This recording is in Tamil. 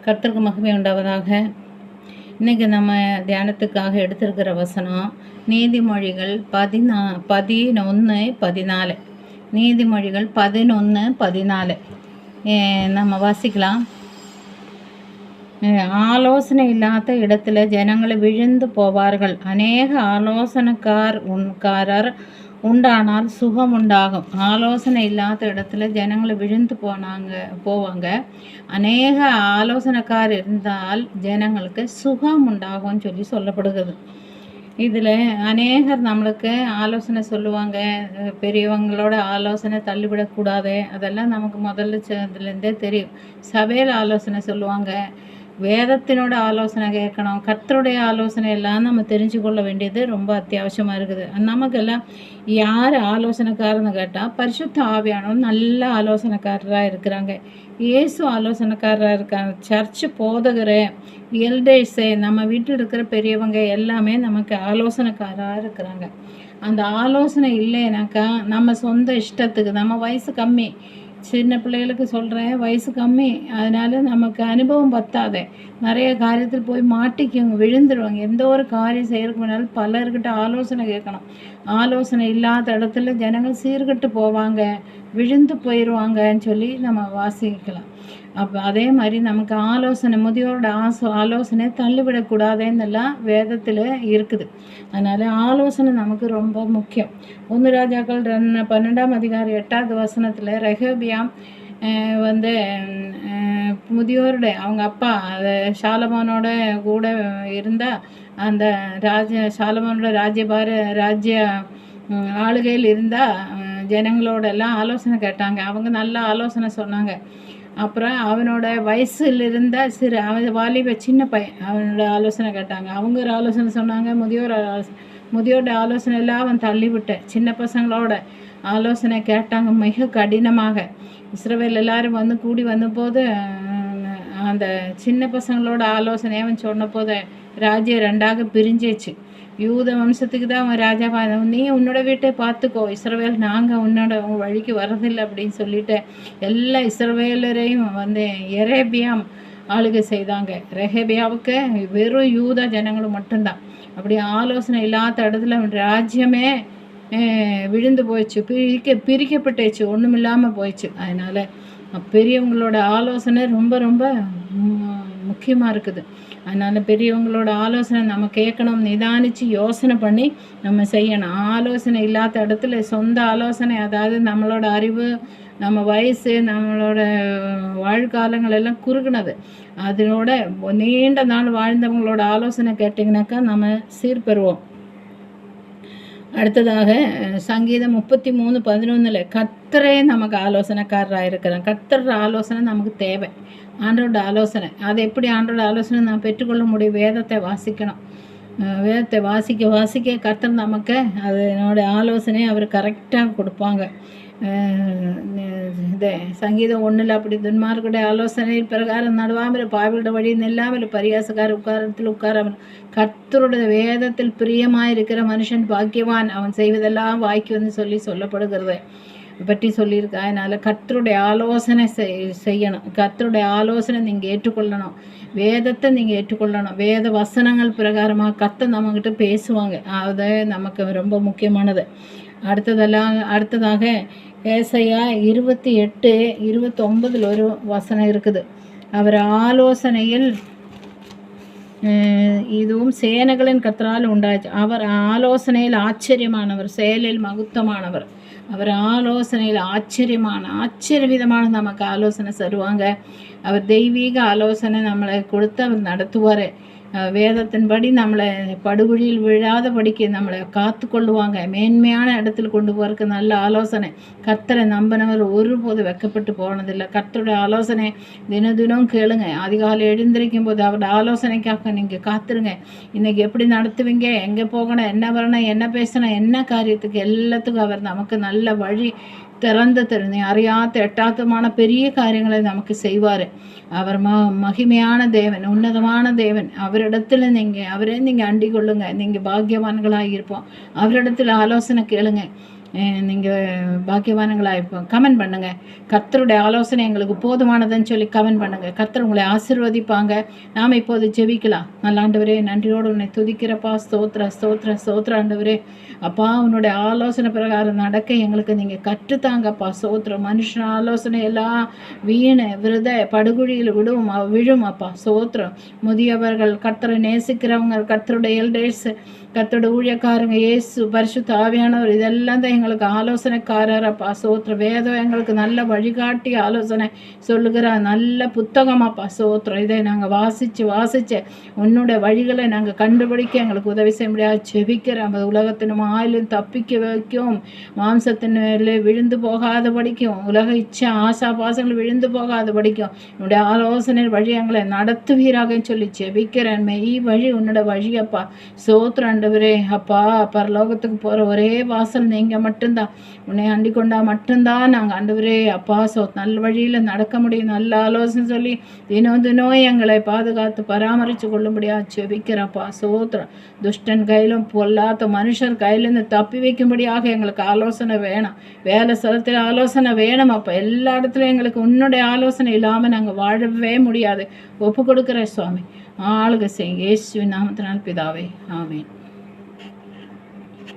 கர்த்தருக்கு மகிமை உண்டாவதாக. இன்றைக்கி நம்ம தியானத்துக்காக எடுத்திருக்கிற வசனம் நீதிமொழிகள் 11:14. நீதிமொழிகள் 11:14 நம்ம வாசிக்கலாம். ஆலோசனை இல்லாத இடத்துல ஜனங்களை விழுந்து போவார்கள். அநேக ஆலோசனைக்காரர் உண்டானால் சுகம் உண்டாகும். ஆலோசனை இல்லாத இடத்துல ஜனங்களை விழுந்து போவாங்க. அநேக ஆலோசனைக்காரர் இருந்தால் ஜனங்களுக்கு சுகம் உண்டாகும்னு சொல்லி சொல்லப்படுகிறது. இதில் அநேகர் நம்மளுக்கு ஆலோசனை சொல்லுவாங்க. பெரியவங்களோட ஆலோசனை தள்ளிவிடக்கூடாது, அதெல்லாம் நமக்கு முதல்ல அதுலேருந்தே தெரியும். சபையில் ஆலோசனை சொல்லுவாங்க, வேதத்தினோட ஆலோசனை கேட்கணும், கர்த்தருடைய ஆலோசனை எல்லாம் நம்ம தெரிஞ்சு கொள்ள வேண்டியது ரொம்ப அத்தியாவசியமாக இருக்குது. நமக்கெல்லாம் யார் ஆலோசனைக்காரன்னு கேட்டால் பரிசுத்த ஆவியானவர் நல்ல ஆலோசனைக்காரராக இருக்கிறாங்க. இயேசு ஆலோசனைக்காரராக இருக்காங்க. சர்ச்சு போதகர், எல்டர்ஸு, நம்ம வீட்டில் இருக்கிற பெரியவங்க எல்லாமே நமக்கு ஆலோசனைக்காரராக இருக்கிறாங்க. அந்த ஆலோசனை இல்லைனாக்கா நம்ம சொந்த இஷ்டத்துக்கு, நம்ம வயசு கம்மி, சின்ன பிள்ளைகளுக்கு சொல்கிறேன், வயசு கம்மி, அதனால் நமக்கு அனுபவம் பத்தாதே, நிறைய காரியத்தில் போய் மாட்டிக்குவங்க, விழுந்துடுவாங்க. எந்த ஒரு காரியம் செய்கிறதுக்கு முன்னாலும் பலர்கிட்ட ஆலோசனை கேட்கணும். ஆலோசனை இல்லாத இடத்துல ஜனங்கள் சீர்கட்டு போவாங்க, விழுந்து போயிடுவாங்கன்னு சொல்லி நம்ம வாசிக்கலாம். அப்போ அதே மாதிரி நமக்கு ஆலோசனை, முதியோரோட ஆலோசனை தள்ளிவிடக்கூடாதுன்னெல்லாம் வேதத்தில் இருக்குது. அதனால் ஆலோசனை நமக்கு ரொம்ப முக்கியம். 1 ராஜாக்கள் 12ஆம் அதிகாரம் 8வது வசனத்தில் ரெகபியாம் முதியோருடைய அவங்க அப்பா சாலமோனோட கூட இருந்தால் அந்த சாலமோனோட ராஜ்ய ஆளுகையில் இருந்தால் ஜனங்களோடெல்லாம் ஆலோசனை கேட்டாங்க. அவங்க நல்ல ஆலோசனை சொன்னாங்க. அப்புறம் அவனோட வயசில் இருந்த அவன் வாலிப சின்ன பையன், அவனோட ஆலோசனை கேட்டாங்க. அவங்க ஒரு ஆலோசனை சொன்னாங்க. முதியோட ஆலோசனை எல்லாம் அவன் தள்ளிவிட்டேன். சின்ன பசங்களோட ஆலோசனை கேட்டாங்க மிக கடினமாக. இஸ்ரவேல் எல்லாரும் கூடி வந்தபோது அந்த சின்ன பசங்களோட ஆலோசனை அவன் சொன்ன போது ராஜ்யம் 2ஆக பிரிஞ்சிச்சு. யூத வம்சத்துக்கு தான் அவன் ராஜாவா, நீ உன்னோட வீட்டை பார்த்துக்கோ, இஸ்ரவேல் நாங்கள் உன்னோட வழிக்கு வரதில்லை அப்படின்னு சொல்லிட்டு எல்லா இஸ்ரவேலரையும் எரேபியாம் ஆளுகை செய்தாங்க. ரெஹபியாவுக்கு வெறும் யூத ஜனங்களும் மட்டும்தான். அப்படி ஆலோசனை இல்லாத இடத்துல ராஜ்யமே விழுந்து போயிடுச்சு, பிரிக்கப்பட்டுச்சு, ஒன்றும் இல்லாமல் போயிடுச்சு. அதனால் பெரியவங்களோட ஆலோசனை ரொம்ப ரொம்ப முக்கியமாக இருக்குது. அதனால் பெரியவங்களோட ஆலோசனை நம்ம கேட்கணும், நிதானித்து யோசனை பண்ணி நம்ம செய்யணும். ஆலோசனை இல்லாத இடத்துல சொந்த ஆலோசனை, அதாவது நம்மளோட அறிவு, நம்ம வயசு, நம்மளோட வாழ்காலங்கள் எல்லாம் குறுகுனது, அதனோட நீண்ட நாள் வாழ்ந்தவங்களோட ஆலோசனை கேட்டிங்கனாக்கா நம்ம சீர்பெறுவோம். அடுத்ததாக சங்கீதம் 33:11 கர்த்தரே நமக்கு ஆலோசனைக்காரராக இருக்கிறான். கர்த்தர் ஆலோசனை நமக்கு தேவை. ஆண்டோட ஆலோசனை, அதை எப்படி ஆண்டோட ஆலோசனை நான் பெற்றுக்கொள்ள முடியும்? வேதத்தை வாசிக்கணும். வேதத்தை வாசிக்க கர்த்தர் நமக்கு அதனோட ஆலோசனையை அவர் கரெக்டாக கொடுப்பாங்க. சங்கீதம் 1 அப்படி துன்மார்க்குடைய ஆலோசனை பிரகாரம் நடுவாமல், பாவியோட வழி நெல்லாமல், பரியாசக்கார உட்காரத்தில் உட்காராமல், கர்த்தருடைய வேதத்தில் பிரியமாக இருக்கிற மனுஷன் பாக்கியவான், அவன் செய்வதெல்லாம் வாய்க்கு சொல்லப்படுகிறது பற்றி சொல்லியிருக்கா. அதனால் கர்த்தருடைய ஆலோசனை செய்யணும். கர்த்தருடைய ஆலோசனை நீங்கள் ஏற்றுக்கொள்ளணும். வேதத்தை நீங்கள் ஏற்றுக்கொள்ளணும். வேத வசனங்கள் பிரகாரமாக கர்த்தர் நம்மக்கிட்ட பேசுவாங்க. அது நமக்கு ரொம்ப முக்கியமானது. அடுத்ததாக ஏசாயா 28:29 ஒரு வசனம் இருக்குது. அவர் ஆலோசனையில் இதுவும் சேனைகளின் கர்த்தரால் உண்டாச்சு. அவர் ஆலோசனையில் ஆச்சரியமானவர், செயலில் மகுத்தமானவர். அவர் ஆலோசனையில் ஆச்சரியவிதமான நமக்கு ஆலோசனை தருவாங்க. அவர் தெய்வீக ஆலோசனை நம்மளை கொடுத்து அவர் நடத்துவார். வேதத்தின்படி நம்மளை படுகொழியில் விழாதபடிக்கு நம்மளை காத்து கொள்ளுவாங்க. மேன்மையான இடத்துல கொண்டு போகிறதுக்கு நல்ல ஆலோசனை. கர்த்தரை நம்பினவர் ஒருபோது வெக்கப்பட்டு போனதில்லை. கர்த்தருடைய ஆலோசனை தினம் கேளுங்க. அதிகாலை எழுந்திருக்கும் போது அவருடைய ஆலோசனைக்காக நீங்கள் காத்துருங்க. இன்றைக்கி எப்படி நடத்துவீங்க, எங்கே போகணும், என்ன வரணும், என்ன பேசணும், என்ன காரியத்துக்கு எல்லாத்துக்கும் அவர் நமக்கு நல்ல வழி திறந்து அறியாத எட்டாத்தமான பெரிய காரியங்களை நமக்கு செய்வார். அவர் மகிமையான தேவன், உன்னதமான தேவன். அவரிடத்துல அவரே நீங்கள் அண்டிக் கொள்ளுங்க. நீங்கள் பாக்கியவான்களாக இருப்போம். அவரிடத்துல ஆலோசனை கேளுங்க. நீங்கள் பாக்கியவான்களாக இப்போ கமெண்ட் பண்ணுங்கள். கர்த்தருடைய ஆலோசனை எங்களுக்கு போதுமானதுன்னு சொல்லி கமெண்ட் பண்ணுங்கள். கர்த்தர் உங்களை ஆசீர்வதிப்பாங்க. நாம் இப்போது ஜெபிக்கலாம். நல்ல ஆண்டவரே, நன்றியோடு உன்னை துதிக்கிறப்பா. ஸ்தோத்திர ஸ்தோத்திர ஸ்தோத்திர ஆண்டவரே. அப்பா, உன்னுடைய ஆலோசனை பிரகாரம் நடக்க எங்களுக்கு நீங்கள் கற்றுத்தாங்கப்பா. ஸ்தோத்திரம். மனுஷன் ஆலோசனை எல்லாம் வீணை விருத படுகுழியில் விழும் அப்பா. ஸ்தோத்திரம். முதியவர்கள், கர்த்தரை நேசிக்கிறவங்க, கர்த்தருடைய எல்டர்ஸ், கர்த்தருடைய ஊழியக்காரங்க, இயேசு பரிசுத்த ஆவியானவர், இதெல்லாம் தான் எங்களுக்கு ஆலோசனைக்காரர் அப்பா. ஸ்தோத்திரம். வேதம் எங்களுக்கு நல்ல வழிகாட்டி ஆலோசனை சொல்லுகிற நல்ல புத்தகமாப்பா. ஸ்தோத்திரம். இதை நாங்கள் வாசித்து உன்னுடைய வழிகளை நாங்கள் கண்டுபிடிக்க எங்களுக்கு உதவி செய்ய முடியாது செபிக்கிறோம். அந்த உலகத்தின் ஆயிலும் தப்பிக்க வைக்கும், மாம்சத்தின் விழுந்து போகாத படிக்கும், உலக இச்சை ஆசா பாசங்கள் விழுந்து போகாத படிக்கும். உன்னுடைய ஆலோசனை வழி எங்களை நடத்துவீராக சொல்லி செபிக்கிறேன். மெய் வழி உன்னோட வழியப்பா. ஸ்தோத்திரம் ஆண்டவரே. அப்பா, பரலோகத்துக்கு போகிற ஒரே வாசல் நீங்கள் மட்டும்தான். உன்னை அண்டி கொண்டா மட்டும்தான் நாங்கள் ஆண்டவரே அப்பா நல்ல வழியில் நடக்க முடியும். நல்ல ஆலோசனை சொல்லி தினம் எங்களை பாதுகாத்து பராமரித்து கொள்ளும்படியா செபிக்கிறப்பா. ஸ்தோத்திரம். துஷ்டன் கையிலும் பொல்லாத மனுஷர் கையிலேருந்து தப்பி வைக்கும்படியாக எங்களுக்கு ஆலோசனை வேணும். வேலை ஸ்தலத்தில் ஆலோசனை வேணும் அப்பா. எல்லா இடத்துலையும் எங்களுக்கு உன்னுடைய ஆலோசனை இல்லாமல் நாங்கள் வாழவே முடியாது. ஒப்பு கொடுக்குற சுவாமி, ஆளுக செய்யுங்க. இயேசுவின் நாமத்தினால் பிதாவே, ஆமென்.